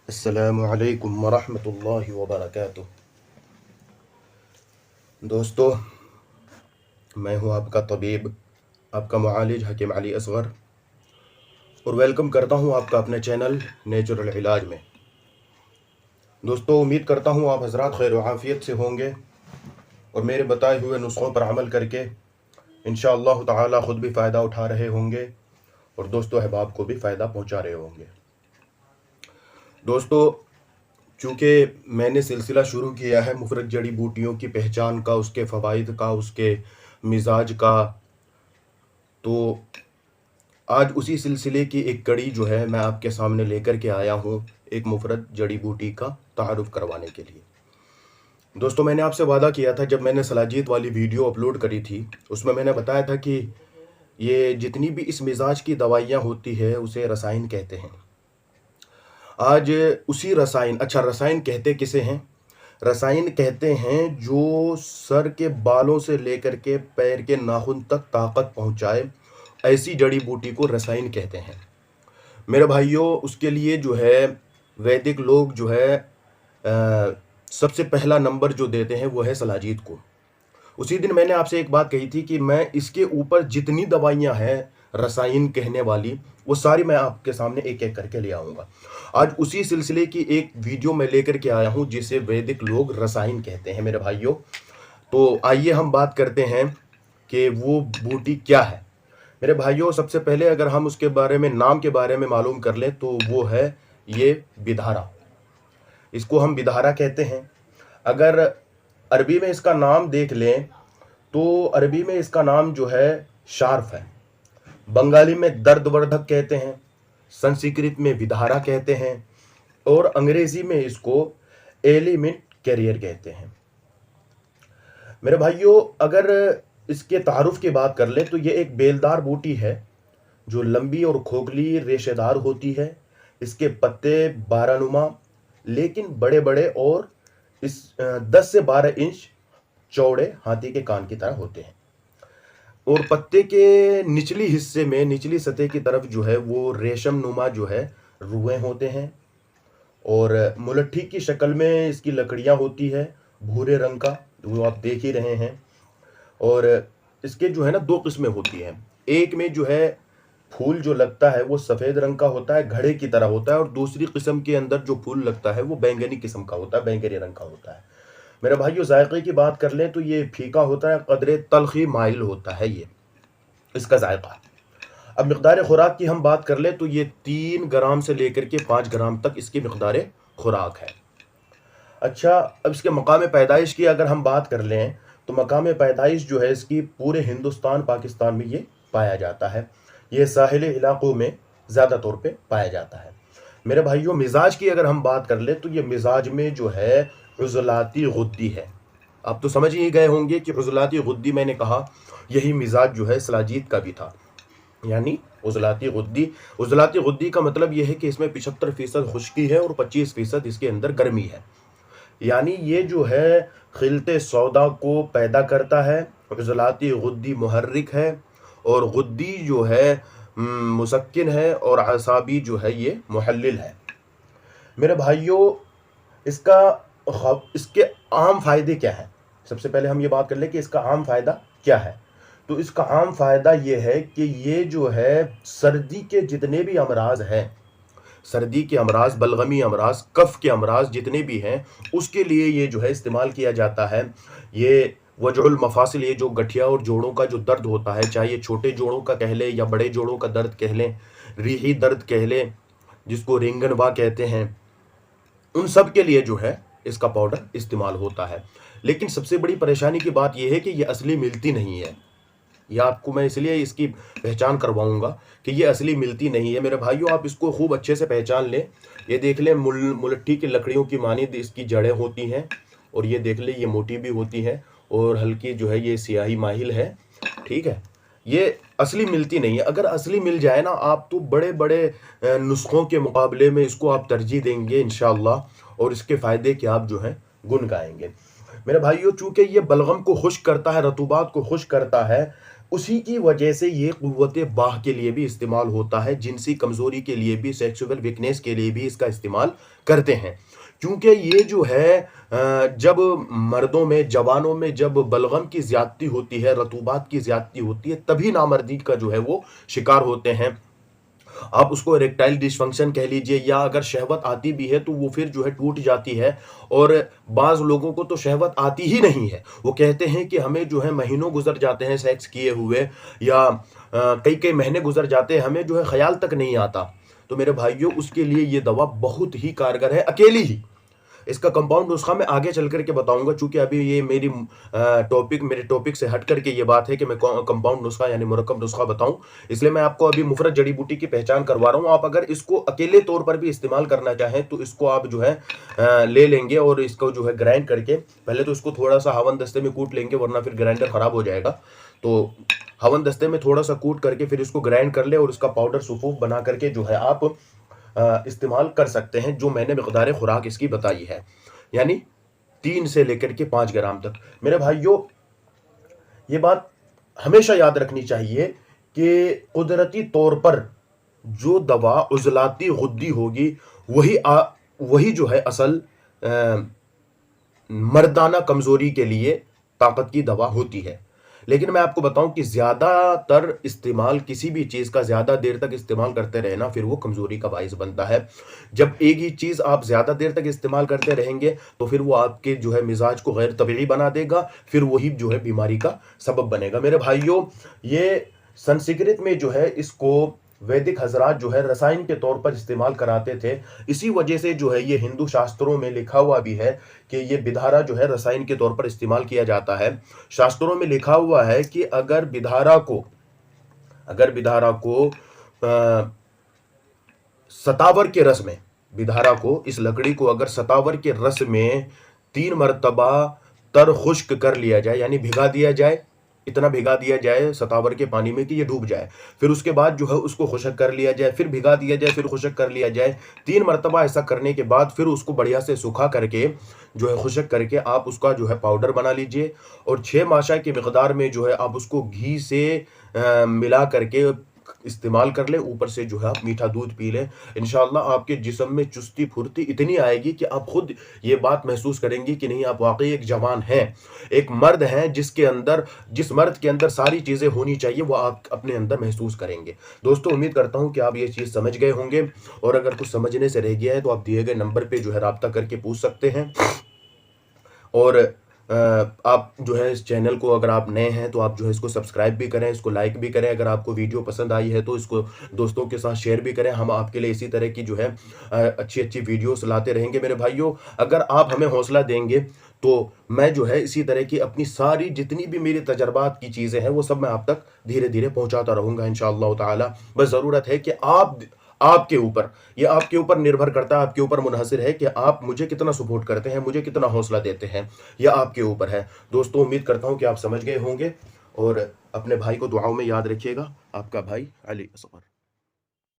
अस्सलामु अलैकुम वरहमतुल्लाहि वबरकातुह। दोस्तों, मैं हूं आपका तबीब, आपका मुआलिज हकीम अली असगर, और वेलकम करता हूं आपका अपने चैनल नेचुरल इलाज में। दोस्तों, उम्मीद करता हूं आप हजरात खैर व आफियत से होंगे और मेरे बताए हुए नुस्खों पर अमल करके इंशाअल्लाह ताला ख़ुद भी फ़ायदा उठा रहे होंगे और दोस्तों अहबाब को भी फ़ायदा पहुंचा रहे होंगे। दोस्तों, चूँकि मैंने सिलसिला शुरू किया है मुफ़रत जड़ी बूटियों की पहचान का, उसके फ़वाइद का, उसके मिज़ाज का, तो आज उसी सिलसिले की एक कड़ी जो है मैं आपके सामने लेकर के आया हूँ, एक मुफ़रत जड़ी बूटी का तारुफ़ करवाने के लिए। दोस्तों, मैंने आपसे वादा किया था जब मैंने सलाजियत वाली वीडियो अपलोड करी थी, उसमें मैंने बताया था कि ये जितनी भी इस मिज़ाज की दवाइयाँ होती है उसे रसायन कहते हैं। आज उसी रसायन कहते किसे हैं? रसायन कहते हैं जो सर के बालों से लेकर के पैर के नाखून तक ताकत पहुंचाए, ऐसी जड़ी बूटी को रसायन कहते हैं। मेरे भाइयों, उसके लिए जो है वैदिक लोग जो है सबसे पहला नंबर जो देते हैं वो है सलाजीत को। उसी दिन मैंने आपसे एक बात कही थी कि मैं इसके ऊपर जितनी दवाइयां हैं रसायन कहने वाली, वो सारी मैं आपके सामने एक एक करके ले आऊँगा। आज उसी सिलसिले की एक वीडियो मैं लेकर के आया हूँ जिसे वैदिक लोग रसायन कहते हैं मेरे भाइयों। तो आइए हम बात करते हैं कि वो बूटी क्या है। मेरे भाइयों, सबसे पहले अगर हम उसके बारे में, नाम के बारे में मालूम कर लें तो वो है ये बिधारा। इसको हम बिधारा कहते हैं। अगर अरबी में इसका नाम देख लें तो अरबी में इसका नाम जो है शार्फ है, बंगाली में दर्दवर्धक कहते हैं, संस्कृत में विधारा कहते हैं और अंग्रेजी में इसको एलिमेंट कैरियर कहते हैं। मेरे भाइयों, अगर इसके तारुफ की बात कर ले तो ये एक बेलदार बूटी है जो लंबी और खोखली रेशेदार होती है। इसके पत्ते बारहनुमा लेकिन बड़े बड़े और इस 10 से 12 इंच चौड़े हाथी के कान की तरह होते हैं और पत्ते के निचली हिस्से में, निचली सतह की तरफ जो है वो रेशम नुमा जो है रुएं होते हैं और मुलट्ठी की शक्ल में इसकी लकड़ियां होती है भूरे रंग का, वो आप देख ही रहे हैं। और इसके जो है ना दो किस्में होती हैं। एक में जो है फूल जो लगता है वो सफ़ेद रंग का होता है, घड़े की तरह होता है, और दूसरी किस्म के अंदर जो फूल लगता है वो बैंगनी किस्म का होता है, बैंगनी रंग का होता है। मेरे भाइयों, जायके की बात कर लें तो ये फीका होता है, कदरे तलखी माइल होता है ये इसका जायका। अब मिकदार खुराक की हम बात कर लें तो ये 3 ग्राम से लेकर के 5 ग्राम तक इसकी मिकदार खुराक है। अच्छा, अब इसके मकाम पैदाइश की अगर हम बात कर लें तो मकाम पैदाइश जो है इसकी पूरे हिंदुस्तान पाकिस्तान में ये पाया जाता है। ये साहिली इलाकों में ज़्यादा तौर पे पाया जाता है। मेरे भाइयों, मिजाज की अगर हम बात कर लें तो ये मिजाज में जो है उज़लाती गुद्दी है। आप तो समझ ही गए होंगे कि उज़लाती गुद्दी, मैंने कहा यही मिजाज जो है सलाजीत का भी था, यानी उज़लाती गुद्दी। उज़लाती गुद्दी का मतलब यह है कि इसमें 75% खुश्की है और 25% इसके अंदर गर्मी है, यानी ये जो है खिलते सौदा को पैदा करता है। उज़लाती गुद्दी मुहर्रिक है और गुद्दी जो है मुसक्किन है और असाबी जो है ये मुहल्लिल है। मेरे भाइयों, इसके आम फ़ायदे क्या हैं? सबसे पहले हम ये बात कर लें कि इसका आम फ़ायदा क्या है। तो इसका आम फ़ायदा ये है कि ये जो है सर्दी के जितने भी अमराज हैं, सर्दी के अमराज, बलगमी अमराज, कफ़ के अमराज जितने भी हैं, उसके लिए ये जो है इस्तेमाल किया जाता है। ये वजउल मफासिल, ये जो गठिया और जोड़ों का जो दर्द होता है, चाहे ये छोटे जोड़ों का कह लें या बड़े जोड़ों का दर्द कह लें, रीही दर्द कह लें जिसको रिंगनवा कहते हैं, उन सब के लिए जो है इसका पाउडर इस्तेमाल होता है। लेकिन सबसे बड़ी परेशानी की बात यह है कि ये असली मिलती नहीं है। यह आपको मैं इसलिए इसकी पहचान करवाऊंगा कि ये असली मिलती नहीं है। मेरे भाइयों, आप इसको खूब अच्छे से पहचान लें। ये देख लें, मुलट्ठी की लकड़ियों की मानिंद इसकी जड़ें होती हैं और ये देख लें ये मोटी भी होती है और हल्की जो है ये स्याही माहिल है। ठीक है, ये असली मिलती नहीं है। अगर असली मिल जाए ना, आप तो बड़े बड़े नुस्खों के मुकाबले में इसको आप तरजीह देंगे इंशाअल्लाह और इसके फ़ायदे के आप जो हैं गुन गाएंगे। मेरे भाइयों, चूँकि ये बलगम को खुश्क करता है, रतूबात को खुश्क करता है, उसी की वजह से ये क़ुव्वत बाह के लिए भी इस्तेमाल होता है, जिनसी कमज़ोरी के लिए भी, सेक्सुअल वीकनेस के लिए भी इसका इस्तेमाल करते हैं। क्योंकि ये जो है जब मर्दों में, जवानों में जब बलगम की ज़्यादती होती है, रतूबात की ज़्यादती होती है, तभी नामर्दी का जो है वो शिकार होते हैं। आप उसको इरेक्टाइल डिसफंक्शन कह लीजिए, या अगर शहवत आती भी है तो वो फिर जो है टूट जाती है। और बाज़ लोगों को तो शहवत आती ही नहीं है, वो कहते हैं कि हमें जो है महीनों गुजर जाते हैं सेक्स किए हुए, या कई कई महीने गुजर जाते हैं, हमें जो है ख्याल तक नहीं आता। तो मेरे भाइयों, उसके लिए ये दवा बहुत ही कारगर है, अकेली ही। इसका कंपाउंड नुस्खा मैं आगे चल करके बताऊंगा, चूंकि अभी ये मेरे टॉपिक से हट करके ये बात है कि मैं कंपाउंड नुस्खा यानी मुरक्कब नुस्खा बताऊं, इसलिए मैं आपको अभी मुफरत जड़ी बूटी की पहचान करवा रहा हूं। आप अगर इसको अकेले तौर पर भी इस्तेमाल करना चाहें तो इसको आप जो है ले लेंगे, और इसको जो है ग्राइंड करके, पहले तो इसको थोड़ा सा हवन दस्ते में कूट लेंगे, वरना फिर ग्राइंडर खराब हो जाएगा। तो हवन दस्ते में थोड़ा सा कूट करके फिर इसको ग्राइंड कर ले, और उसका पाउडर सुफूफ बना करके जो है आप इस्तेमाल कर सकते हैं, जो मैंने मिकदार खुराक इसकी बताई है, यानी 3 से लेकर के 5 ग्राम तक। मेरे भाइयों, ये बात हमेशा याद रखनी चाहिए कि कुदरती तौर पर जो दवा उजलाती गुद्दी होगी, वही जो है असल मर्दाना कमजोरी के लिए ताकत की दवा होती है। लेकिन मैं आपको बताऊं कि ज़्यादातर इस्तेमाल, किसी भी चीज़ का ज़्यादा देर तक इस्तेमाल करते रहना, फिर वो कमज़ोरी का बाइस बनता है। जब एक ही चीज़ आप ज़्यादा देर तक इस्तेमाल करते रहेंगे तो फिर वो आपके जो है मिजाज को गैर तबीई बना देगा, फिर वही जो है बीमारी का सबब बनेगा। मेरे भाइयों, ये संस्कृत में जो है इसको वैदिक हजरात जो है रसायन के तौर पर इस्तेमाल कराते थे। इसी वजह से जो है ये हिंदू शास्त्रों में लिखा हुआ भी है कि ये बिधारा जो है रसायन के तौर पर इस्तेमाल किया जाता है। शास्त्रों में लिखा हुआ है कि अगर बिधारा को सतावर के रस में, बिधारा को, इस लकड़ी को अगर सतावर के रस में 3 मरतबा तर खुश्क कर लिया जाए, यानी भिगा दिया जाए, इतना भिगा दिया जाए सतावर के पानी में कि ये डूब जाए, फिर उसके बाद जो है उसको खुशक कर लिया जाए, फिर भिगा दिया जाए, फिर खुशक कर लिया जाए, 3 मरतबा ऐसा करने के बाद फिर उसको बढ़िया से सूखा करके जो है खुशक करके आप उसका जो है पाउडर बना लीजिए, और 6 माशा की मिकदार में जो है आप उसको घी से मिला करके इस्तेमाल कर ले। ऊपर से जो है आप मीठा दूध पी लें। इंशाअल्लाह आपके जिस्म में चुस्ती फुर्ती इतनी आएगी कि आप खुद ये बात महसूस करेंगे कि नहीं, आप वाकई एक जवान हैं, एक मर्द हैं, जिस मर्द के अंदर सारी चीज़ें होनी चाहिए वो आप अपने अंदर महसूस करेंगे। दोस्तों, उम्मीद करता हूँ कि आप ये चीज़ समझ गए होंगे, और अगर कुछ समझने से रह गया है तो आप दिए गए नंबर पर जो है रब्ता करके पूछ सकते हैं। और आप जो है इस चैनल को, अगर आप नए हैं तो आप जो है इसको सब्सक्राइब भी करें, इसको लाइक भी करें। अगर आपको वीडियो पसंद आई है तो इसको दोस्तों के साथ शेयर भी करें। हम आपके लिए इसी तरह की जो है अच्छी अच्छी वीडियोस लाते रहेंगे। मेरे भाइयों, अगर आप हमें हौसला देंगे तो मैं जो है इसी तरह की अपनी सारी जितनी भी मेरे तजर्बात की चीज़ें हैं वो सब मैं आप तक धीरे धीरे पहुँचाता रहूँगा इंशाअल्लाह ताला। बस ज़रूरत है कि आपके ऊपर निर्भर करता है, आपके ऊपर मुनहसिर है कि आप मुझे कितना सपोर्ट करते हैं, मुझे कितना हौसला देते हैं, यह आपके ऊपर है। दोस्तों, उम्मीद करता हूं कि आप समझ गए होंगे, और अपने भाई को दुआओं में याद रखिएगा। आपका भाई अली असगर।